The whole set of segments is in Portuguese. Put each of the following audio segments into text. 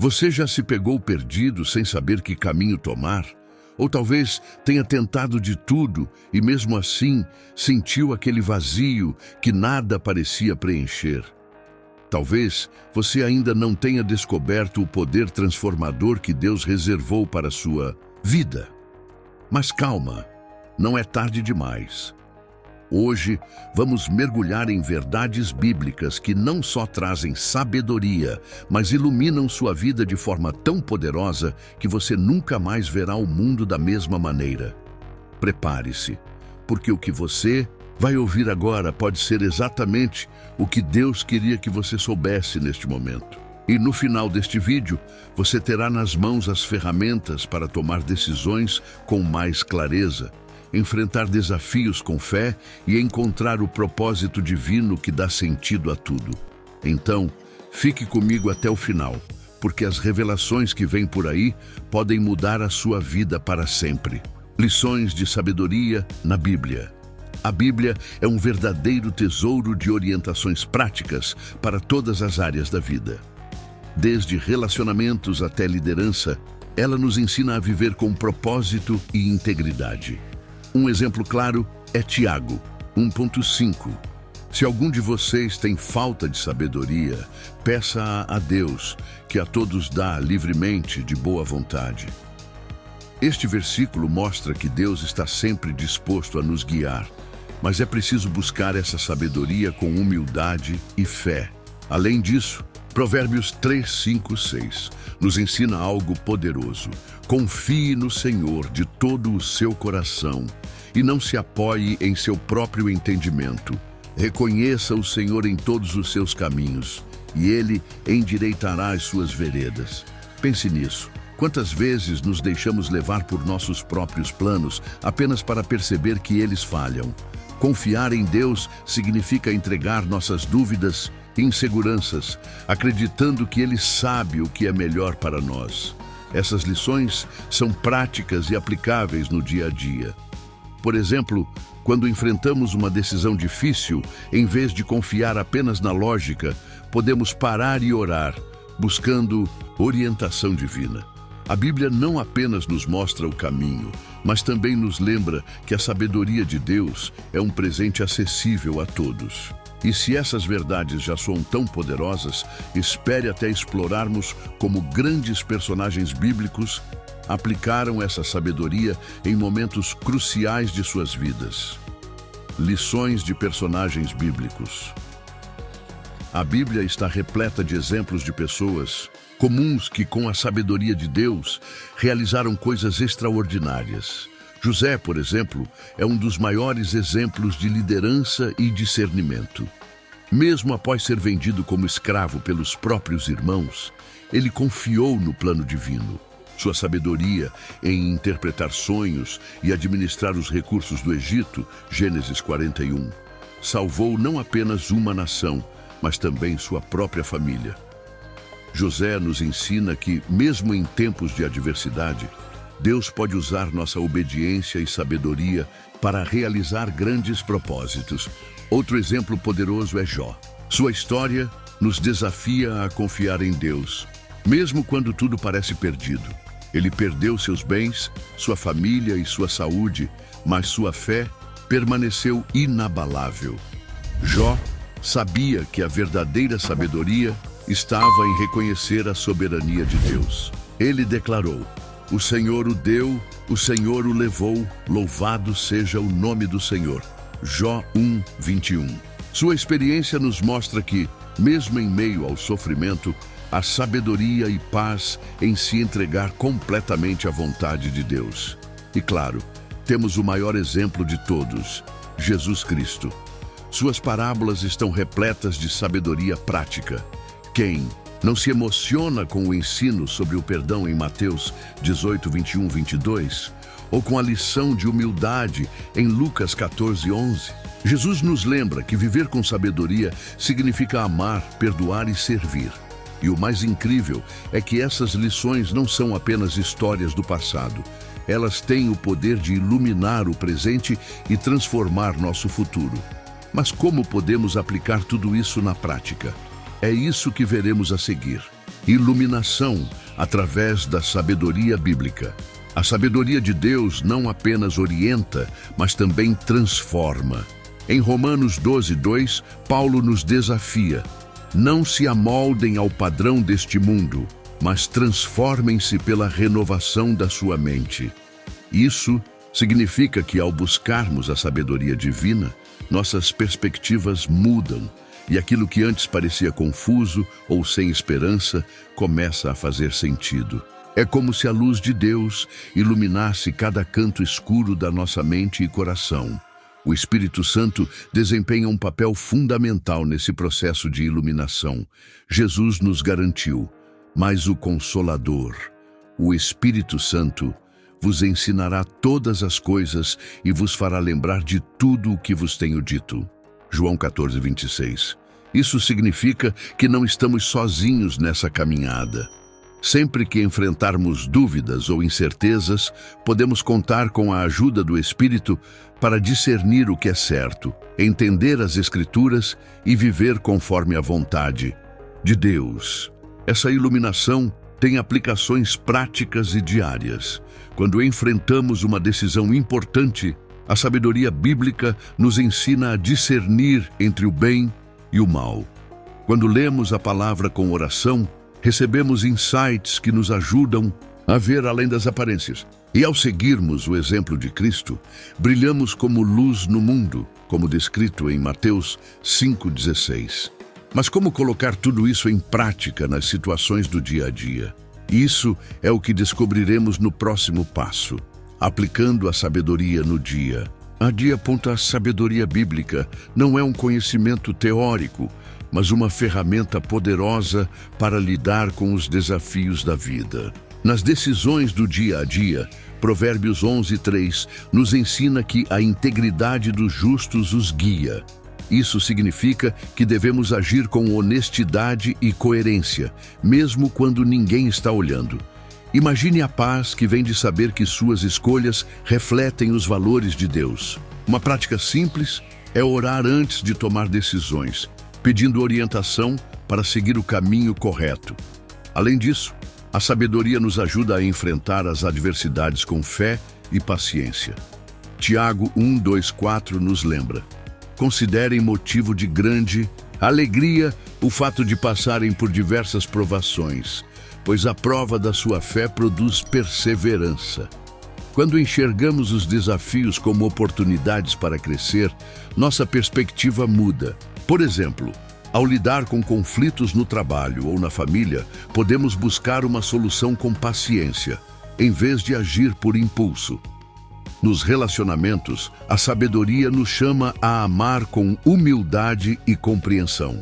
Você já se pegou perdido sem saber que caminho tomar? Ou talvez tenha tentado de tudo e mesmo assim sentiu aquele vazio que nada parecia preencher. Talvez você ainda não tenha descoberto o poder transformador que Deus reservou para a sua vida. Mas calma, não é tarde demais. Hoje vamos mergulhar em verdades bíblicas que não só trazem sabedoria, mas iluminam sua vida de forma tão poderosa que você nunca mais verá o mundo da mesma maneira. Prepare-se, porque o que você vai ouvir agora pode ser exatamente o que Deus queria que você soubesse neste momento. E no final deste vídeo, você terá nas mãos as ferramentas para tomar decisões com mais clareza, enfrentar desafios com fé e encontrar o propósito divino que dá sentido a tudo. Então, fique comigo até o final, porque as revelações que vêm por aí podem mudar a sua vida para sempre. Lições de sabedoria na Bíblia. A Bíblia é um verdadeiro tesouro de orientações práticas para todas as áreas da vida. Desde relacionamentos até liderança, ela nos ensina a viver com propósito e integridade. Um exemplo claro é Tiago 1.5. Se algum de vocês tem falta de sabedoria, peça a Deus, que a todos dá livremente de boa vontade. Este versículo mostra que Deus está sempre disposto a nos guiar, mas é preciso buscar essa sabedoria com humildade e fé. Além disso, Provérbios 3:5-6 nos ensina algo poderoso. Confie no Senhor de todo o seu coração e não se apoie em seu próprio entendimento. Reconheça o Senhor em todos os seus caminhos e Ele endireitará as suas veredas. Pense nisso. Quantas vezes nos deixamos levar por nossos próprios planos apenas para perceber que eles falham? Confiar em Deus significa entregar nossas dúvidas e inseguranças, acreditando que Ele sabe o que é melhor para nós. Essas lições são práticas e aplicáveis no dia a dia. Por exemplo, quando enfrentamos uma decisão difícil, em vez de confiar apenas na lógica, podemos parar e orar, buscando orientação divina. A Bíblia não apenas nos mostra o caminho, mas também nos lembra que a sabedoria de Deus é um presente acessível a todos. E se essas verdades já são tão poderosas, espere até explorarmos como grandes personagens bíblicos aplicaram essa sabedoria em momentos cruciais de suas vidas. Lições de personagens bíblicos. A Bíblia está repleta de exemplos de pessoas comuns que, com a sabedoria de Deus, realizaram coisas extraordinárias. José, por exemplo, é um dos maiores exemplos de liderança e discernimento. Mesmo após ser vendido como escravo pelos próprios irmãos, ele confiou no plano divino. Sua sabedoria em interpretar sonhos e administrar os recursos do Egito, Gênesis 41, salvou não apenas uma nação, mas também sua própria família. José nos ensina que, mesmo em tempos de adversidade, Deus pode usar nossa obediência e sabedoria para realizar grandes propósitos. Outro exemplo poderoso é Jó. Sua história nos desafia a confiar em Deus, mesmo quando tudo parece perdido. Ele perdeu seus bens, sua família e sua saúde, mas sua fé permaneceu inabalável. Jó sabia que a verdadeira sabedoria estava em reconhecer a soberania de Deus. Ele declarou: "O Senhor o deu, o Senhor o levou, louvado seja o nome do Senhor." Jó 1:21. Sua experiência nos mostra que, mesmo em meio ao sofrimento, há sabedoria e paz em se entregar completamente à vontade de Deus. E claro, temos o maior exemplo de todos, Jesus Cristo. Suas parábolas estão repletas de sabedoria prática. Quem não se emociona com o ensino sobre o perdão em Mateus 18:21-22, ou com a lição de humildade em Lucas 14:11? Jesus nos lembra que viver com sabedoria significa amar, perdoar e servir. E o mais incrível é que essas lições não são apenas histórias do passado. Elas têm o poder de iluminar o presente e transformar nosso futuro. Mas como podemos aplicar tudo isso na prática? É isso que veremos a seguir. iluminação através da sabedoria bíblica. A sabedoria de Deus não apenas orienta, mas também transforma. Em Romanos 12:2, Paulo nos desafia: não se amoldem ao padrão deste mundo, mas transformem-se pela renovação da sua mente. Isso significa que, ao buscarmos a sabedoria divina, nossas perspectivas mudam e aquilo que antes parecia confuso ou sem esperança começa a fazer sentido. É como se a luz de Deus iluminasse cada canto escuro da nossa mente e coração. O Espírito Santo desempenha um papel fundamental nesse processo de iluminação. Jesus nos garantiu: mas o Consolador, o Espírito Santo, vos ensinará todas as coisas e vos fará lembrar de tudo o que vos tenho dito. João 14:26. Isso significa que não estamos sozinhos nessa caminhada. Sempre que enfrentarmos dúvidas ou incertezas, podemos contar com a ajuda do Espírito para discernir o que é certo, entender as Escrituras e viver conforme a vontade de Deus. Essa iluminação tem aplicações práticas e diárias. Quando enfrentamos uma decisão importante, a sabedoria bíblica nos ensina a discernir entre o bem e o mal. Quando lemos a palavra com oração, recebemos insights que nos ajudam a ver além das aparências. E ao seguirmos o exemplo de Cristo, brilhamos como luz no mundo, como descrito em Mateus 5:16. Mas como colocar tudo isso em prática nas situações do dia a dia? Isso é o que descobriremos no próximo passo, aplicando a sabedoria no dia a dia. A sabedoria bíblica não é um conhecimento teórico, mas uma ferramenta poderosa para lidar com os desafios da vida. Nas decisões do dia a dia, Provérbios 11:3 nos ensina que a integridade dos justos os guia. Isso significa que devemos agir com honestidade e coerência, mesmo quando ninguém está olhando. Imagine a paz que vem de saber que suas escolhas refletem os valores de Deus. Uma prática simples é orar antes de tomar decisões, pedindo orientação para seguir o caminho correto. Além disso, a sabedoria nos ajuda a enfrentar as adversidades com fé e paciência. Tiago 1:2-4 nos lembra: considerem motivo de grande alegria o fato de passarem por diversas provações, pois a prova da sua fé produz perseverança. Quando enxergamos os desafios como oportunidades para crescer, nossa perspectiva muda. Por exemplo, ao lidar com conflitos no trabalho ou na família, podemos buscar uma solução com paciência, em vez de agir por impulso. Nos relacionamentos, a sabedoria nos chama a amar com humildade e compreensão.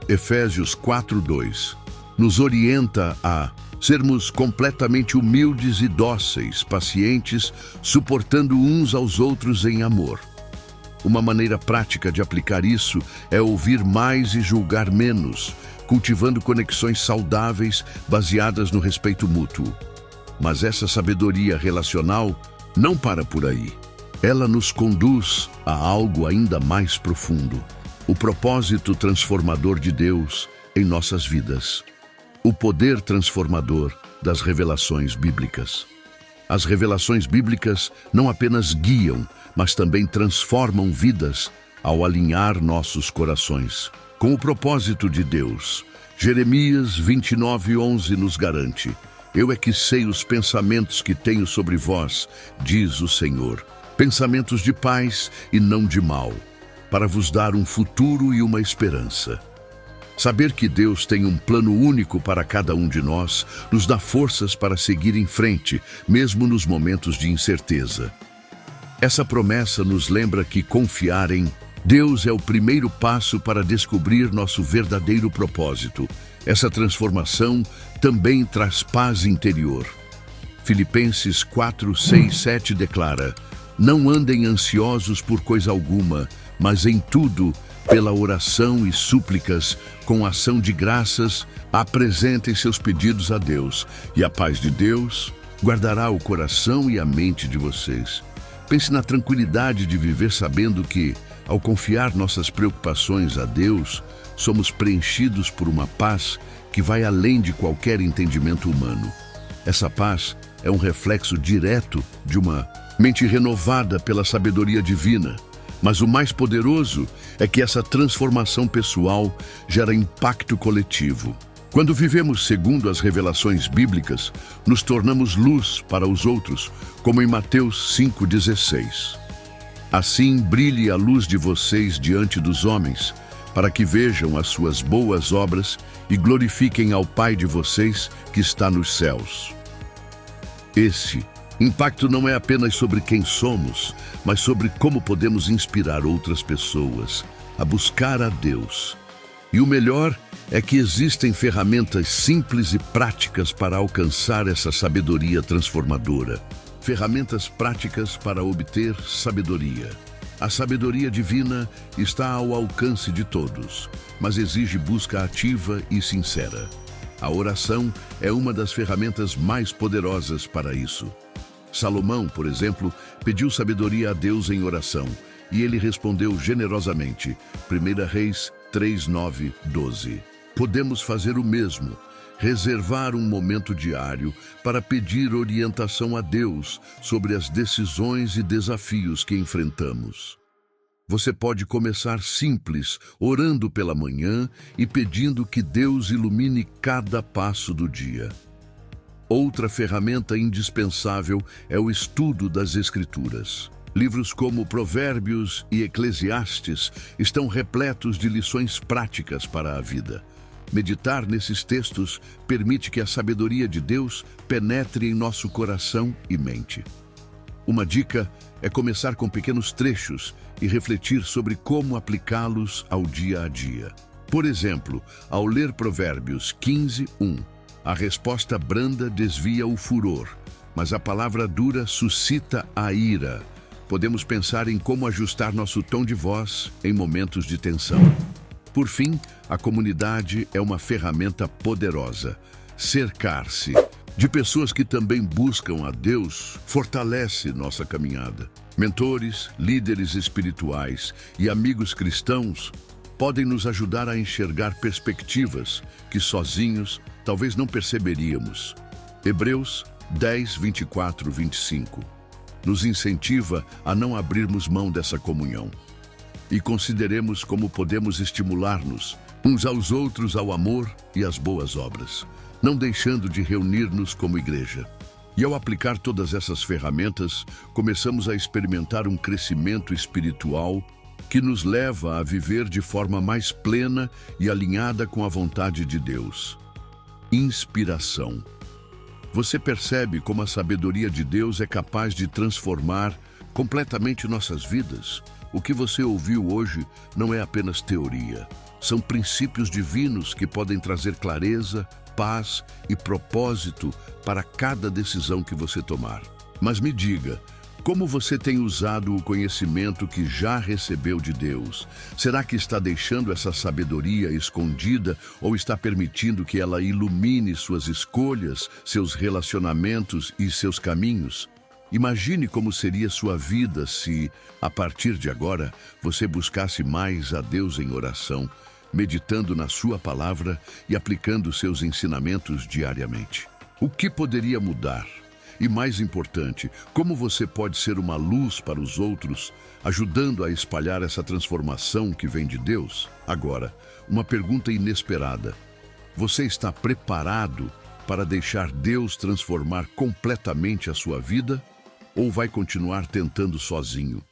Efésios 4:2 nos orienta a sermos completamente humildes e dóceis, pacientes, suportando uns aos outros em amor. Uma maneira prática de aplicar isso é ouvir mais e julgar menos, cultivando conexões saudáveis baseadas no respeito mútuo. Mas essa sabedoria relacional não para por aí. Ela nos conduz a algo ainda mais profundo: o propósito transformador de Deus em nossas vidas. O poder transformador das revelações bíblicas. As revelações bíblicas não apenas guiam, mas também transformam vidas ao alinhar nossos corações com o propósito de Deus. Jeremias 29:11 nos garante: eu é que sei os pensamentos que tenho sobre vós, diz o Senhor, pensamentos de paz e não de mal, para vos dar um futuro e uma esperança. Saber que Deus tem um plano único para cada um de nós nos dá forças para seguir em frente, mesmo nos momentos de incerteza. Essa promessa nos lembra que confiar em Deus é o primeiro passo para descobrir nosso verdadeiro propósito. Essa transformação também traz paz interior. Filipenses 4:6-7 declara: não andem ansiosos por coisa alguma, mas em tudo, pela oração e súplicas, com ação de graças, apresentem seus pedidos a Deus, e a paz de Deus guardará o coração e a mente de vocês. Pense na tranquilidade de viver sabendo que, ao confiar nossas preocupações a Deus, somos preenchidos por uma paz que vai além de qualquer entendimento humano. Essa paz é um reflexo direto de uma mente renovada pela sabedoria divina. Mas o mais poderoso é que essa transformação pessoal gera impacto coletivo. Quando vivemos segundo as revelações bíblicas, nos tornamos luz para os outros, como em Mateus 5,16. Assim brilhe a luz de vocês diante dos homens, para que vejam as suas boas obras e glorifiquem ao Pai de vocês que está nos céus. Esse impacto não é apenas sobre quem somos, mas sobre como podemos inspirar outras pessoas a buscar a Deus. E o melhor é que existem ferramentas simples e práticas para alcançar essa sabedoria transformadora. Ferramentas práticas para obter sabedoria. A sabedoria divina está ao alcance de todos, mas exige busca ativa e sincera. A oração é uma das ferramentas mais poderosas para isso. Salomão, por exemplo, pediu sabedoria a Deus em oração, e ele respondeu generosamente. 1 Reis 3, 9, 12. Podemos fazer o mesmo, reservar um momento diário para pedir orientação a Deus sobre as decisões e desafios que enfrentamos. Você pode começar simples, orando pela manhã e pedindo que Deus ilumine cada passo do dia. Outra ferramenta indispensável é o estudo das Escrituras. Livros como Provérbios e Eclesiastes estão repletos de lições práticas para a vida. Meditar nesses textos permite que a sabedoria de Deus penetre em nosso coração e mente. Uma dica é começar com pequenos trechos e refletir sobre como aplicá-los ao dia a dia. Por exemplo, ao ler Provérbios 15, 1, a resposta branda desvia o furor, mas a palavra dura suscita a ira. Podemos pensar em como ajustar nosso tom de voz em momentos de tensão. Por fim, a comunidade é uma ferramenta poderosa. Cercar-se de pessoas que também buscam a Deus fortalece nossa caminhada. Mentores, líderes espirituais e amigos cristãos podem nos ajudar a enxergar perspectivas que sozinhos talvez não perceberíamos. Hebreus 10, 24, 25 nos incentiva a não abrirmos mão dessa comunhão. E consideremos como podemos estimular-nos uns aos outros ao amor e às boas obras, não deixando de reunir-nos como igreja. E ao aplicar todas essas ferramentas, começamos a experimentar um crescimento espiritual que nos leva a viver de forma mais plena e alinhada com a vontade de Deus. Inspiração. Você percebe como a sabedoria de Deus é capaz de transformar completamente nossas vidas? O que você ouviu hoje não é apenas teoria. São princípios divinos que podem trazer clareza, paz e propósito para cada decisão que você tomar. Mas me diga, como você tem usado o conhecimento que já recebeu de Deus? Será que está deixando essa sabedoria escondida ou está permitindo que ela ilumine suas escolhas, seus relacionamentos e seus caminhos? Imagine como seria sua vida se, a partir de agora, você buscasse mais a Deus em oração, meditando na sua palavra e aplicando seus ensinamentos diariamente. O que poderia mudar? E mais importante, como você pode ser uma luz para os outros, ajudando a espalhar essa transformação que vem de Deus? Agora, uma pergunta inesperada. Você está preparado para deixar Deus transformar completamente a sua vida? Ou vai continuar tentando sozinho?